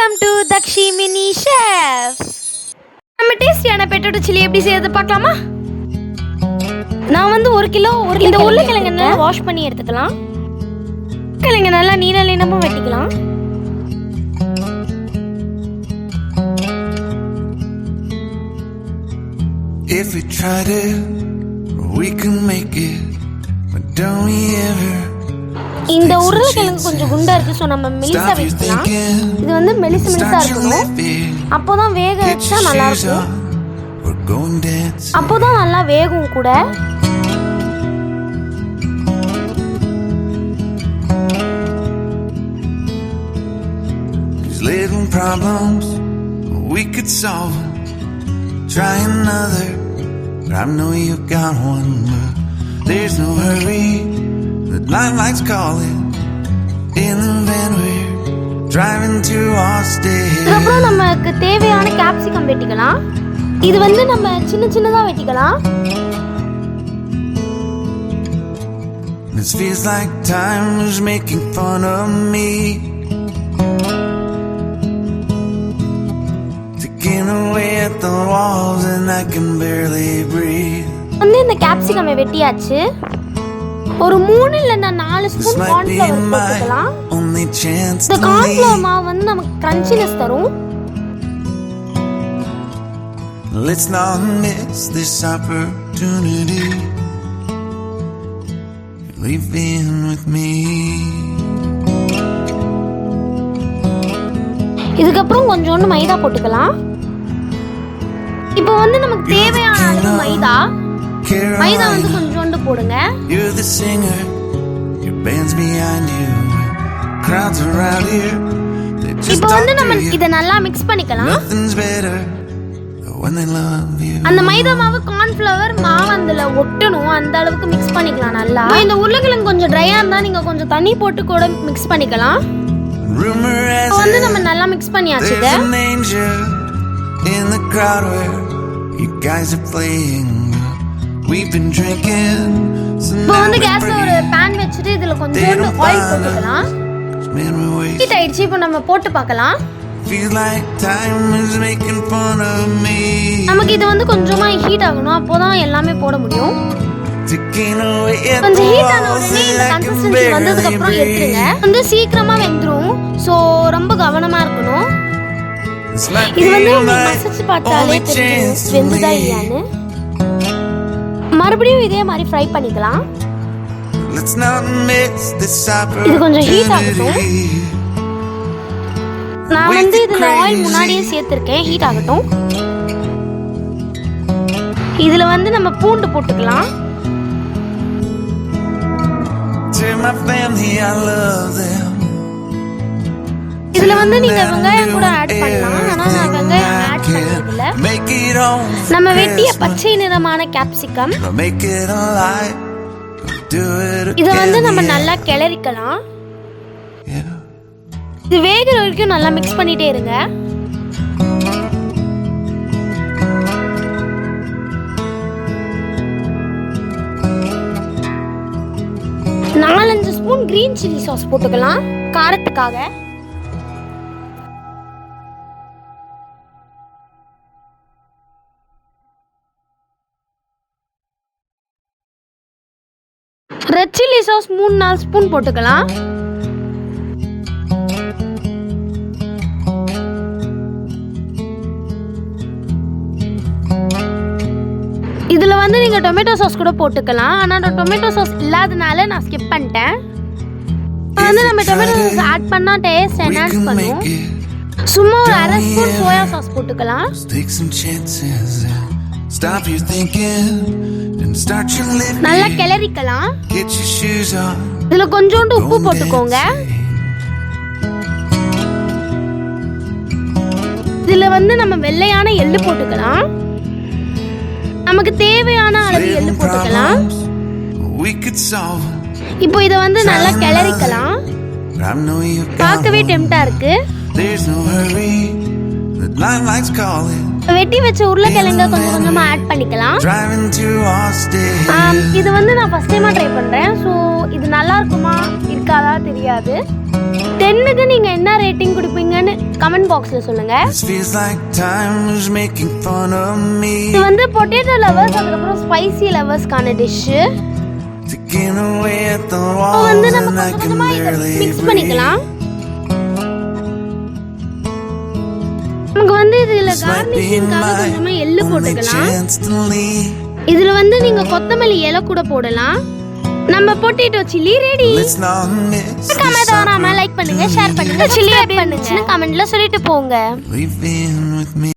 Welcome to Dakshi mini chef. நம்ம டேஸ்டியான பெட்டோட்டோ chilli எப்படி செய்யறது பார்க்கலாமா? நான் வந்து 1 கிலோ இந்த உருளைக்கிழங்கு நல்லா வாஷ் பண்ணி எடுத்துக்கலாம். கிழங்கு நல்லா நீளமா வெட்டிக்கலாம். If we tried it, we can make it, but don't we ever. இந்த உருளைக்கிழங்கு கொஞ்சம் குண்டா இருக்கு, சோ நம்ம மெலிசா வெட்டலாம். இது வந்து மெலிசா இருக்கணும். அப்போதான் வேக வச்சா நல்லா இருக்கும். அப்போதான் நல்லா வேகும் கூட. These little problems we could solve. Try another, but I know you got one. There's no hurry. The lights calling in the van we're driving to Austin. அப்புறம் நமக்கு தேவையான கேப்சிகம் வெட்டிக்கலாம். இது வந்து நம்ம சின்னதா வெட்டிக்கலாம். This feels like time is making fun of me. Taking away at the walls and I can barely breathe. வந்து இந்த கேப்சிகமை வெட்டியாச்சு. ஒரு 3 இல்ல 4 ஸ்பூன் கார்ன்ஃப்ளவர் போட்டுக்கலாம். இந்த கார்ன்ஃப்ளவர் மாவு வந்து நமக்கு கிரன்ச்சினஸ் தரும். Let's not miss this opportunity. Leave in with me. இதுக்கப்புறம் கொஞ்சோண்டு மைதா போட்டுக்கலாம். இப்போ வந்து நமக்கு தேவையான அளவு மைதா வந்து கொஞ்சோண்டு போடுங்க. You're the singer, your band's behind you, crowds around here. இப்போ வந்து நம்ம இத நல்லா mix பண்ணிக்கலாம். Nothing's better when they love you. அந்த மைதா மாவு கார்ன்ஃப்ளவர் மாவு அதுல ஒட்டணும், அந்த அளவுக்கு mix பண்ணிக்கலாம் நல்லா. இந்த உருளைக்கிழங்கு கொஞ்சம் ட்ரையா இருந்தா நீங்க கொஞ்சம் தண்ணி போட்டு கூட mix பண்ணிக்கலாம். வந்து நம்ம நல்லா mix பண்ணியாச்சு. In the crowd where you guys are playing, we've been drinking. இப்போ வந்து கேஸ்ல ஒரு pan வச்சிட்டு இதுல கொஞ்சோண்டு ஆயில் போட்டுக்கலாம். ஹீட் ஆயிடுச்சு, இப்போ நம்ம போட்டு பார்க்கலாம். Feels like time is making fun of me. நமக்கு இது வந்து கொஞ்சமா ஹீட் ஆகணும், அப்போதான் எல்லாமே போட முடியும். கொஞ்சம் ஹீட் ஆன உடனே இந்த கன்சிஸ்டன்சி வந்ததுக்கு அப்புறம் எடுத்துருங்க. வந்து சீக்கிரமா வெந்துரும், சோ ரொம்ப கவனமா இருக்கணும். இது வந்து மசிச்சு பார்த்தாலே தெரியும் வெந்துதா இல்லையான்னு. மறுபடியும் இதே மாதிரி ஃப்ரை பண்ணிக்கலாம். இது கொஞ்சம் ஹீட் ஆகட்டும். நான் வந்து இதுல ஆயில் முன்னாடியே சேர்த்திருக்கேன், ஹீட் ஆகட்டும். இதுல வந்து நம்ம பூண்டு போட்டுக்கலாம். இதுல வந்து நீங்க வெங்காயம் கூட ஆட் பண்ணலாம், ஆனா நான் வெங்காயம் ஆட் பண்ணதில்ல. நம்ம வெட்டிய பச்சை நிறமான கேப்சிகம் இத வந்து நம்ம நல்லா கிளறிக்கலாம். இது வேகிற வரைக்கும் நல்லா மிக்ஸ் பண்ணிட்டே இருங்க. நாலஞ்சு ஸ்பூன் கிரீன் சில்லி சாஸ் போட்டுக்கலாம் காரத்துக்காக. ரெட் சில்லி சாஸ் 3-4 ஸ்பூன் போட்டுக்கலாம். இதுல வந்து நீங்க டொமேட்டோ சாஸ் கூட போட்டுக்கலாம், ஆனா டொமேட்டோ சாஸ் இல்லாதனால நான் ஸ்கிப் பண்ணிட்டேன். வந்து நம்ம டொமேட்டோ சாஸ் ஆட் பண்ணா டேஸ்ட் என்ஹான்ஸ் பண்ணும். சும்மா ஒரு 1/2 ஸ்பூன் சோயா சாஸ் போட்டுக்கலாம். நல்லா கிளறிக்கலாம். இதுல கொஞ்சோண்டு உப்பு போட்டுக்கோங்க. இதுல வந்து நம்ம வெள்ளையான எள்ளு போட்டுக்கலாம். நமக்கு தேவையான அளவு எள்ளு போட்டுக்கலாம். இப்போ இத வந்து நல்லா கிளறிக்கலாம். பார்க்கவே டெம்ப்டா இருக்கு. வெட்டி வச்ச உருளைக்கிழங்க கொஞ்சம் கொஞ்சமா ஆட் பண்ணிக்கலாம். இது வந்து நான் ஃபர்ஸ்ட் டைமா ட்ரை பண்றேன், சோ இது நல்லா இருக்குமா இருக்காதா தெரியாது. 10க்கு நீங்க என்ன ரேட்டிங் கொடுப்பீங்கன்னு கமெண்ட் பாக்ஸ்ல சொல்லுங்க. This feels like time is making fun of me. இது வந்து பொட்டேட்டோ லவர்ஸ் அதுக்கப்புறம் ஸ்பைசி லவர்ஸ்க்கான dish. Taking away at the வந்து walls நம்ம and I can கொஞ்சமா barely மிக்ஸ் breathe. பண்ணிக்கலாம். நமக்கு வந்து இதுல This might be கார்னிஷிங்காக my கொஞ்சமா எள்ளு only போட்டுக்கலாம். chance to leave. இதுல வந்து நீங்க கொத்தமல்லி இலை கூட போடலாம். நம்ம potato chilli ready. Let's not miss this like பண்ணுங்க, ஷேர் பண்ணுங்க, சில்லி எப்படி பண்ணுச்சுன்னு கமெண்ட்ல சொல்லிட்டு போங்க. Leave in with me.